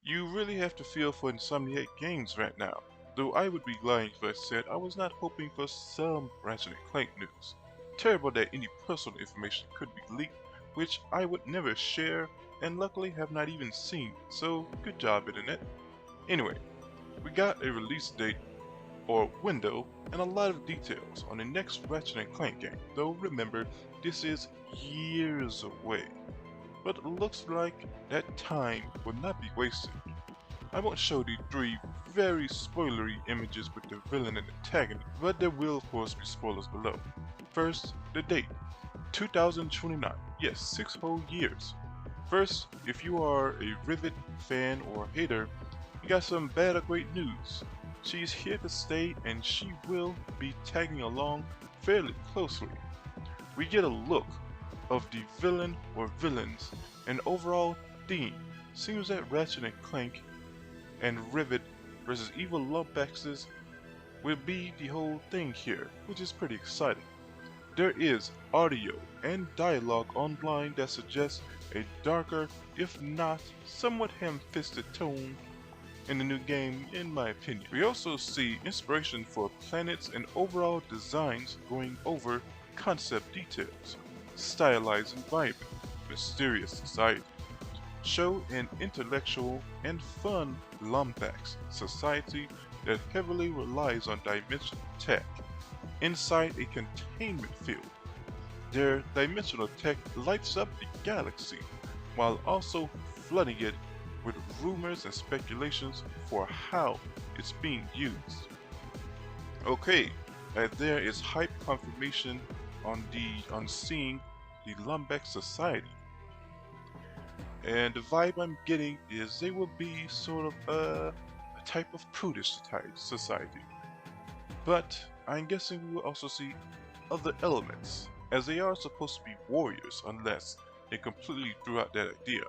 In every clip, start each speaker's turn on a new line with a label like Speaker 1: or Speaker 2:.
Speaker 1: You really have to feel for Insomniac games right now, though I would be lying if I said I was not hoping for some Ratchet and Clank news. Terrible that any personal information could be leaked, which I would never share, and luckily have not even seen, so good job internet. Anyway, we got a release date or window and a lot of details on the next Ratchet and Clank game, though remember this is years away. But it looks like that time will not be wasted. I won't show the three very spoilery images with the villain and antagonist, but there will of course be spoilers below. First, the date, 2029, yes, 6 whole years. First, if you are a Rivet fan or hater, you got some bad or great news. She's here to stay and she will be tagging along fairly closely. We get a look of the villain or villains, and overall theme seems that Ratchet and Clank and Rivet versus evil Lombaxes will be the whole thing here, which is pretty exciting. There is audio and dialogue online that suggests a darker, if not somewhat ham-fisted tone in the new game, in my opinion. We also see inspiration for planets and overall designs going over concept details, stylized environment, mysterious society. Show an intellectual and fun Lombax society that heavily relies on dimensional tech. Inside a containment field, their dimensional tech lights up the galaxy, while also flooding it with rumors and speculations for how it's being used. Okay, there is hype confirmation on seeing the Lombax society. And the vibe I'm getting is they will be sort of a type of prudish society. But I'm guessing we will also see other elements, as they are supposed to be warriors unless they completely threw out that idea.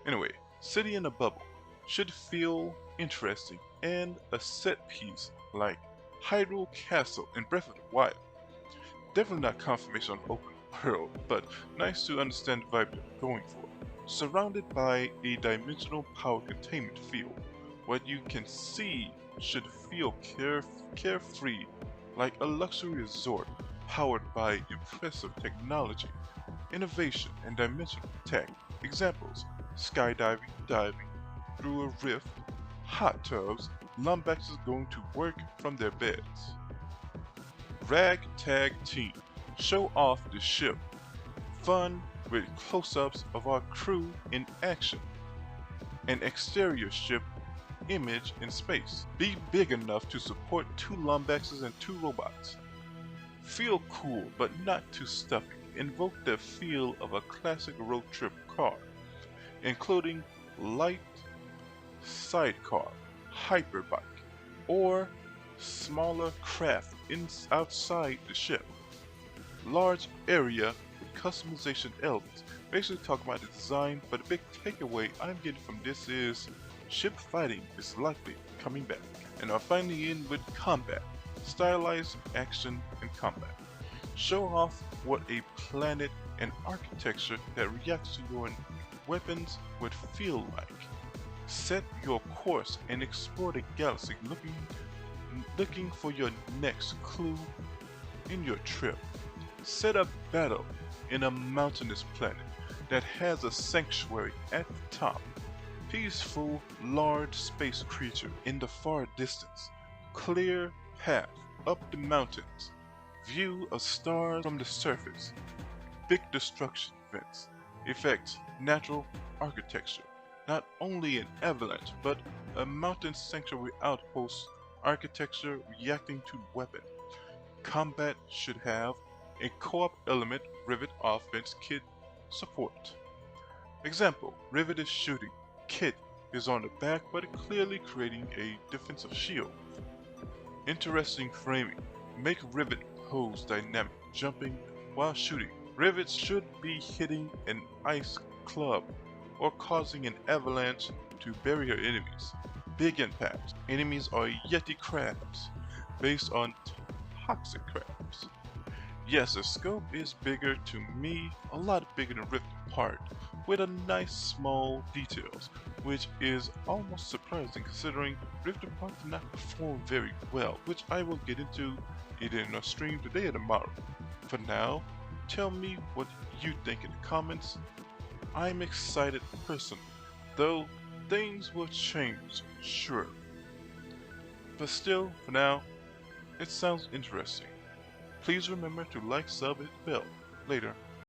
Speaker 1: Anyway, City in a Bubble should feel interesting, and a set piece like Hyrule Castle in Breath of the Wild. Definitely not confirmation on open world, but nice to understand the vibe they're going for. Surrounded by a dimensional power containment field, what you can see should feel carefree, like a luxury resort powered by impressive technology, innovation, and dimensional tech. Examples: skydiving, diving through a rift, hot tubs, Lombaxes going to work from their beds. Ragtag Team, show off the ship. Fun with close-ups of our crew in action. An exterior ship image in space. Be big enough to support 2 Lombaxes and 2 robots. Feel cool but not too stuffy. Invoke the feel of a classic road trip car, including light sidecar, hyperbike, or smaller craft outside the ship. Large area with customization elements. Basically talking about the design, but the big takeaway I'm getting from this is ship fighting is likely coming back. And are finally in with combat, stylized action and combat. Show off what a planet and architecture that reacts to your weapons would feel like. Set your course and explore the galaxy looking for your next clue in your trip. Set up battle in a mountainous planet that has a sanctuary at the top. Peaceful, large space creature in the far distance. Clear path up the mountains. View of stars from the surface. Big destruction events. Effects, natural architecture. Not only an avalanche, but a mountain sanctuary outpost architecture reacting to weapon. Combat should have a co-op element Rivet offense kit support. Example, Rivet is shooting. Kit is on the back but clearly creating a defensive shield. Interesting framing. Make Rivet pose dynamic, jumping while shooting. Rivets should be hitting an ice club or causing an avalanche to bury her enemies. Big impact. Enemies are Yeti crabs, based on toxic crabs. Yes, the scope is bigger to me, a lot bigger than Rift Apart, with a nice small details, which is almost surprising considering Rift Apart did not perform very well, which I will get into either in a stream today or tomorrow. For now, tell me what you think in the comments. I'm excited personally, though things will change, sure. But still, for now, it sounds interesting. Please remember to like, sub, and bell. Later.